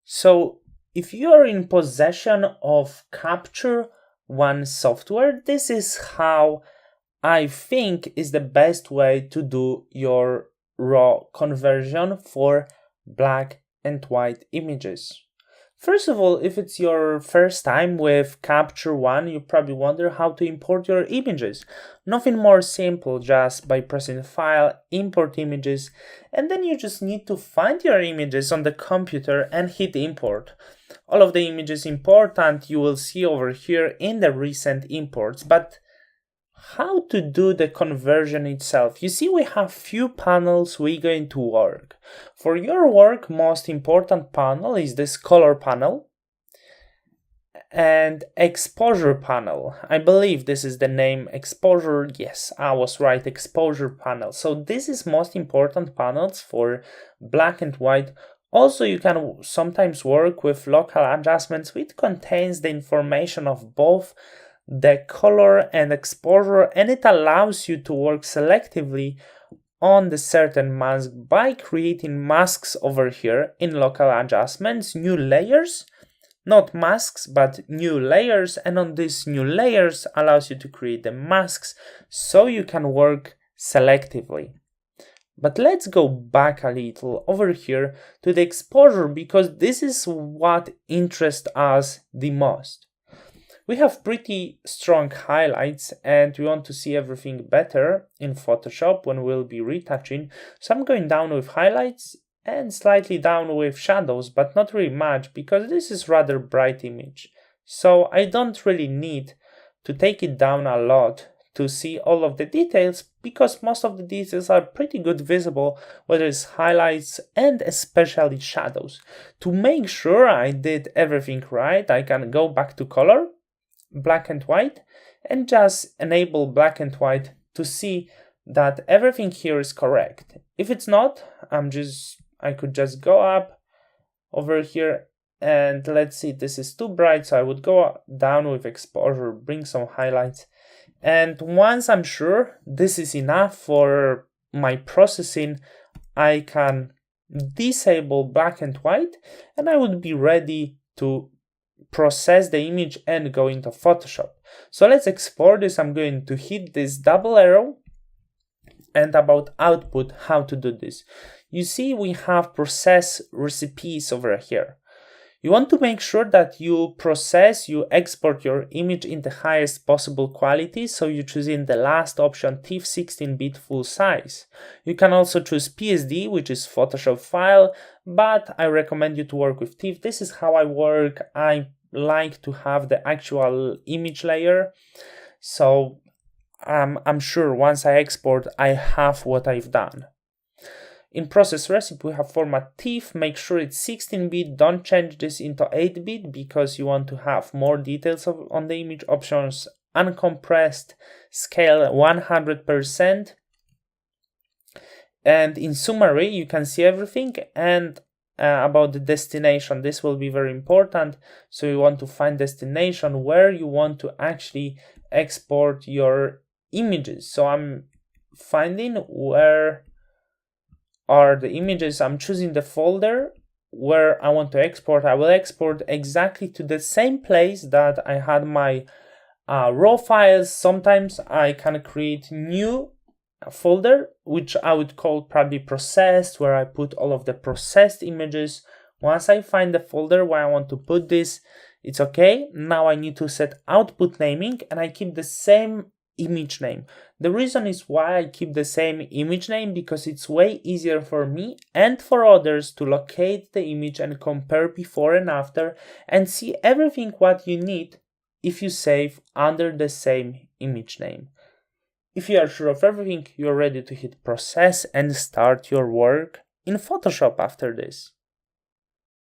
So if you are in possession of Capture One software, this is how I think is the best way to do your raw conversion for black and white images. First of all, if it's your first time with Capture One, you probably wonder how to import your images. Nothing more simple, just by pressing File, Import Images, and then you just need to find your images on the computer and hit Import. All of the images important you will see over here in the recent imports, but how to do the conversion itself? You see, we have few panels we're going to work. For your work, most important panel is this color panel and exposure panel. I believe this is the name, exposure. Yes, I was right, exposure panel. So this is most important panels for black and white. Also, you can sometimes work with local adjustments, which contains the information of both the color and exposure, and it allows you to work selectively on the certain mask by creating masks over here in local adjustments, new layers, not masks but new layers, and on these new layers allows you to create the masks so you can work selectively. But let's go back a little over here to the exposure, because this is what interests us the most. We have pretty strong highlights and we want to see everything better in Photoshop when we'll be retouching. So I'm going down with highlights and slightly down with shadows, but not really much because this is rather bright image. So I don't really need to take it down a lot to see all of the details, because most of the details are pretty good visible, whether it's highlights and especially shadows. To make sure I did everything right, I can go back to color, black and white, and just enable black and white to see that everything here is correct. If it's not, I could just go up over here and let's see, this is too bright, so I would go down with exposure, bring some highlights, and once I'm sure this is enough for my processing, I can disable black and white and I would be ready to process the image and go into Photoshop. So let's export this. I'm going to hit this double arrow, and about output, how to do this. You see, we have process recipes over here. You want to make sure that you export your image in the highest possible quality, so you choose in the last option TIFF 16-bit full size. You can also choose PSD, which is Photoshop file, but I recommend you to work with TIFF. This is how I work. I like to have the actual image layer, so I'm sure once I export, I have what I've done. In process recipe, we have format TIFF. Make sure it's 16-bit. Don't change this into 8-bit because you want to have more details on the image. Options uncompressed, scale 100%. And in summary, you can see everything. And about the destination, this will be very important. So you want to find destination where you want to actually export your images. So I'm finding where are the images. I'm choosing the folder where I want to export. I will export exactly to the same place that I had my raw files. Sometimes I can create new folder, which I would call probably processed, where I put all of the processed images. Once I find the folder where I want to put this, it's okay. Now I need to set output naming, and I keep the same image name. The reason is why I keep the same image name, because it's way easier for me and for others to locate the image and compare before and after and see everything what you need if you save under the same image name. If you are sure of everything, you're ready to hit process and start your work in Photoshop after this.